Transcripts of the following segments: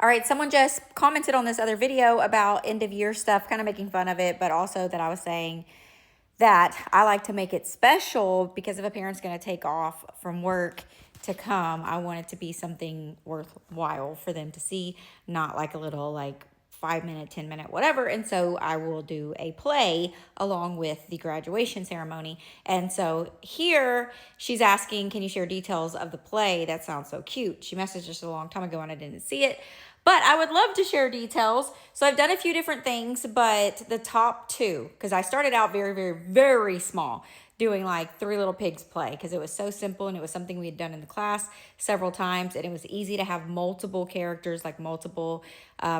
All right, someone just commented on this other video about end of year stuff, kind of making fun of it, but also that I was saying that I like to make it special because if a parent's going to take off from work to come, I want it to be something worthwhile for them to see, not like a little like 5-minute, 10-minute, whatever. And so I will do a play along with the graduation ceremony. And so here she's asking, can you share details of the play? That sounds so cute. She messaged us a long time ago and I didn't see it. But I would love to share details. So I've done a few different things, but the top two, because I started out very, very, very small, doing like Three Little Pigs play, because it was so simple and it was something we had done in the class several times, and it was easy to have multiple characters, like multiple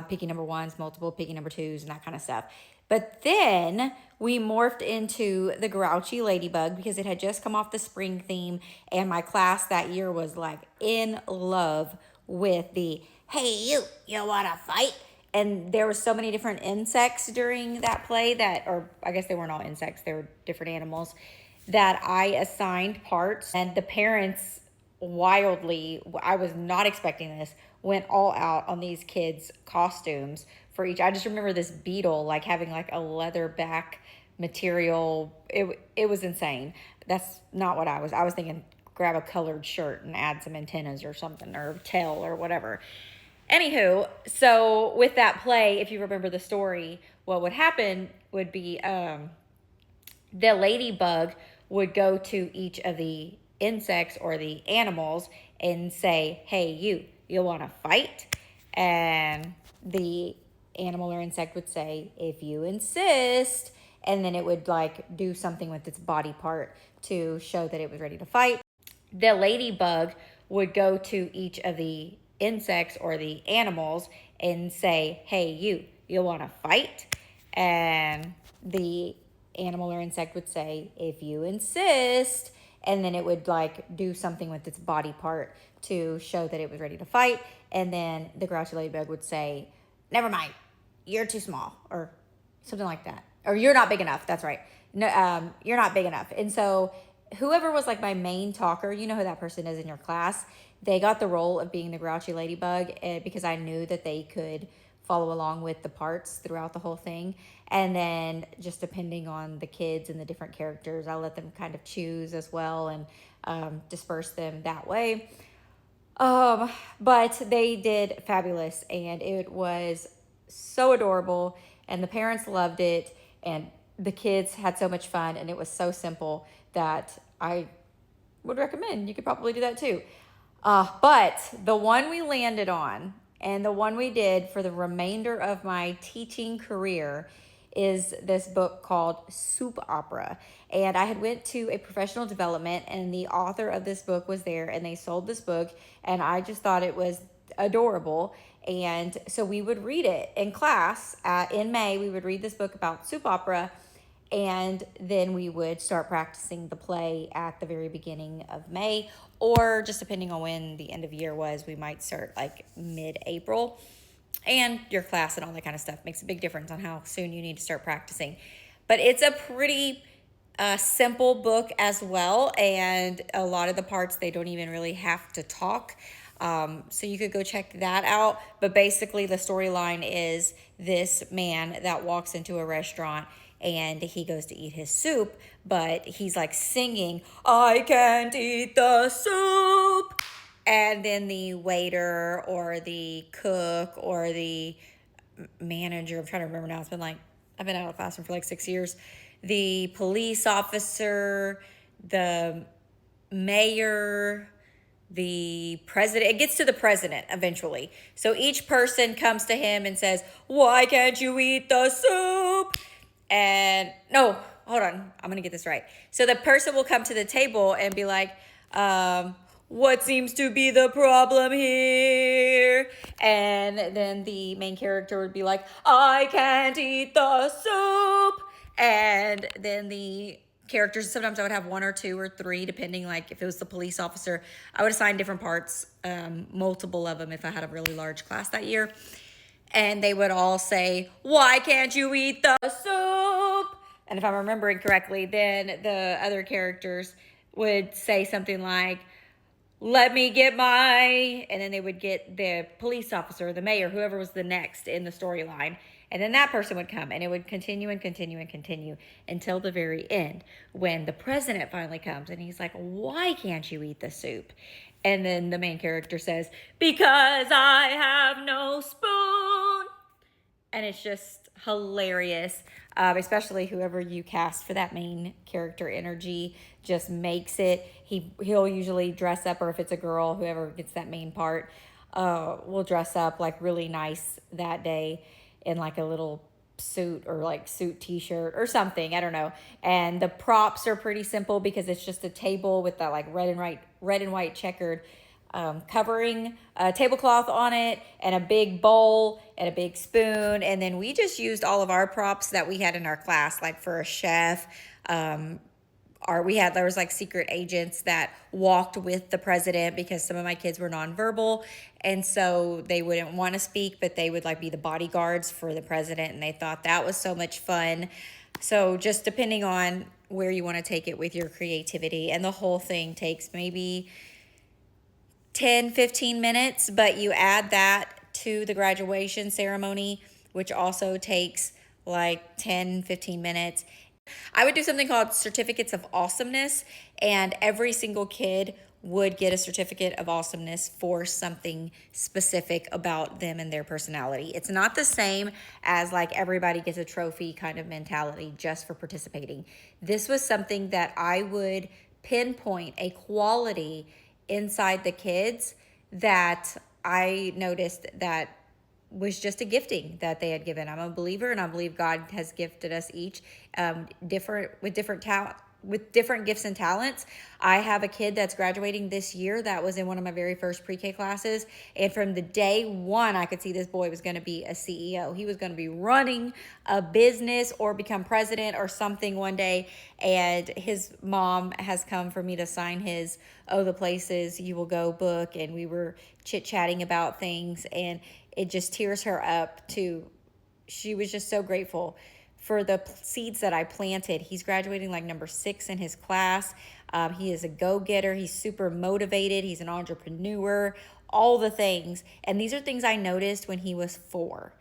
Piggy number ones, multiple Piggy number twos, and that kind of stuff. But then we morphed into the Grouchy Ladybug because it had just come off the spring theme, and my class that year was like in love with the hey, you want to fight? And there were so many different insects during that play that, or I guess they weren't all insects, they were different animals, that I assigned parts. And the parents wildly, I was not expecting this, went all out on these kids' costumes for each. I just remember this beetle like having like a leather back material. It was insane. That's not what I was thinking grab a colored shirt and add some antennas or something, or tail or whatever. Anywho, so with that play, if you remember the story, what would happen would be the ladybug would go to each of the insects or the animals and say, hey, you want to fight? And the animal or insect would say, if you insist. And then it would like do something with its body part to show that it was ready to fight. The ladybug would go to each of the insects or the animals and say, hey, you want to fight? And the animal or insect would say, if you insist. And then it would like do something with its body part to show that it was ready to fight. And then the Grouchy Ladybug would say, never mind, you're too small, or something like that. Or you're not big enough. That's right. No, you're not big enough. And so whoever was like my main talker, you know who that person is in your class, they got the role of being the Grouchy Ladybug because I knew that they could follow along with the parts throughout the whole thing. And then just depending on the kids and the different characters, I let them kind of choose as well and disperse them that way. But they did fabulous, and it was so adorable, and the parents loved it, and the kids had so much fun, and it was so simple that I would recommend. You could probably do that too. But the one we landed on and the one we did for the remainder of my teaching career is this book called Soup Opera. And I had went to a professional development, and the author of this book was there, and they sold this book, and I just thought it was adorable. And so we would read it in class in May. We would read this book about soup opera, and then we would start practicing the play at the very beginning of May, or just depending on when the end of year was, we might start like mid-April. And your class and all that kind of stuff makes a big difference on how soon you need to start practicing. But it's a pretty simple book as well, and a lot of the parts, they don't even really have to talk. So you could go check that out. But basically the storyline is this man that walks into a restaurant and he goes to eat his soup, but he's like singing, I can't eat the soup. And then the waiter or the cook or the manager, I'm trying to remember now, it's been like, I've been out of the classroom for like 6 years, the police officer, the mayor, the president, it gets to the president eventually. So each person comes to him and says, why can't you eat the soup? And no, hold on, I'm gonna get this right. So the person will come to the table and be like, what seems to be the problem here? And then the main character would be like, I can't eat the soup. And then the characters, sometimes I would have 1 or 2 or 3, depending, like if it was the police officer, I would assign different parts, multiple of them if I had a really large class that year. And they would all say, why can't you eat the soup? And if I'm remembering correctly, then the other characters would say something like, let me get my, and then they would get the police officer, the mayor, whoever was the next in the storyline. And then that person would come, and it would continue and continue and continue until the very end when the president finally comes and he's like, why can't you eat the soup? And then the main character says, because I have no spoon. And it's just hilarious, especially whoever you cast for that main character energy just makes it. He'll usually dress up, or if it's a girl, whoever gets that main part will dress up like really nice that day in like a little suit or like suit t-shirt or something, I don't know. And the props are pretty simple because it's just a table with that like red and white checkered covering, a tablecloth on it, and a big bowl and a big spoon. And then we just used all of our props that we had in our class, like for a chef. There was like secret agents that walked with the president because some of my kids were nonverbal, and so they wouldn't want to speak, but they would like be the bodyguards for the president, and they thought that was so much fun. So just depending on where you want to take it with your creativity, and the whole thing takes maybe 10-15 minutes, but you add that to the graduation ceremony, which also takes like 10-15 minutes. I would do something called certificates of awesomeness, and every single kid would get a certificate of awesomeness for something specific about them and their personality. It's not the same as like everybody gets a trophy kind of mentality just for participating. This was something that I would pinpoint a quality inside the kids that I noticed that was just a gifting that they had given. I'm a believer, and I believe God has gifted us each with different gifts and talents. I have a kid that's graduating this year that was in one of my very first pre-K classes, and from the day one, I could see this boy was going to be a CEO. He was going to be running a business or become president or something one day, and his mom has come for me to sign his "Oh, the Places You Will Go" book, and we were chit-chatting about things, and it just tears her up too. She was just so grateful for the seeds that I planted. He's graduating like number 6 in his class. He is a go-getter. He's super motivated. He's an entrepreneur, all the things. And these are things I noticed when he was 4.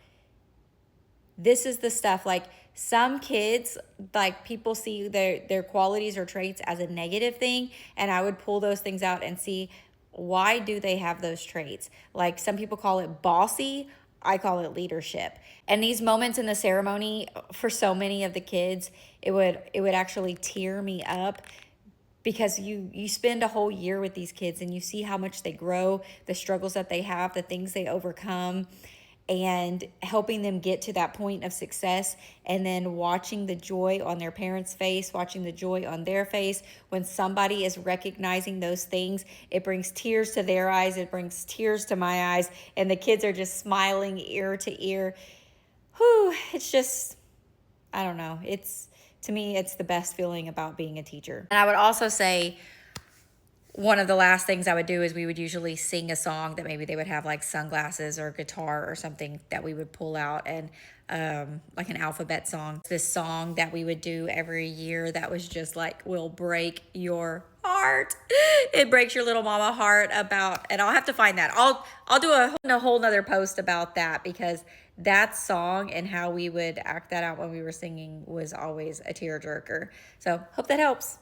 This is the stuff, like some kids, like people see their qualities or traits as a negative thing. And I would pull those things out and see, why do they have those traits? Like some people call it bossy. I call it leadership. And these moments in the ceremony, for so many of the kids, it would actually tear me up, because you spend a whole year with these kids and you see how much they grow, the struggles that they have, the things they overcome, and helping them get to that point of success, and then watching the joy on their parents' face, watching the joy on their face when somebody is recognizing those things. It brings tears to their eyes, it brings tears to my eyes, and the kids are just smiling ear to ear. Whew, it's just, I don't know. To me, it's the best feeling about being a teacher. And I would also say, one of the last things I would do is we would usually sing a song that maybe they would have like sunglasses or guitar or something that we would pull out, and like an alphabet song. This song that we would do every year that was just like, will break your heart. It breaks your little mama heart about, and I'll have to find that. I'll do a whole nother post about that, because that song and how we would act that out when we were singing was always a tearjerker. So hope that helps.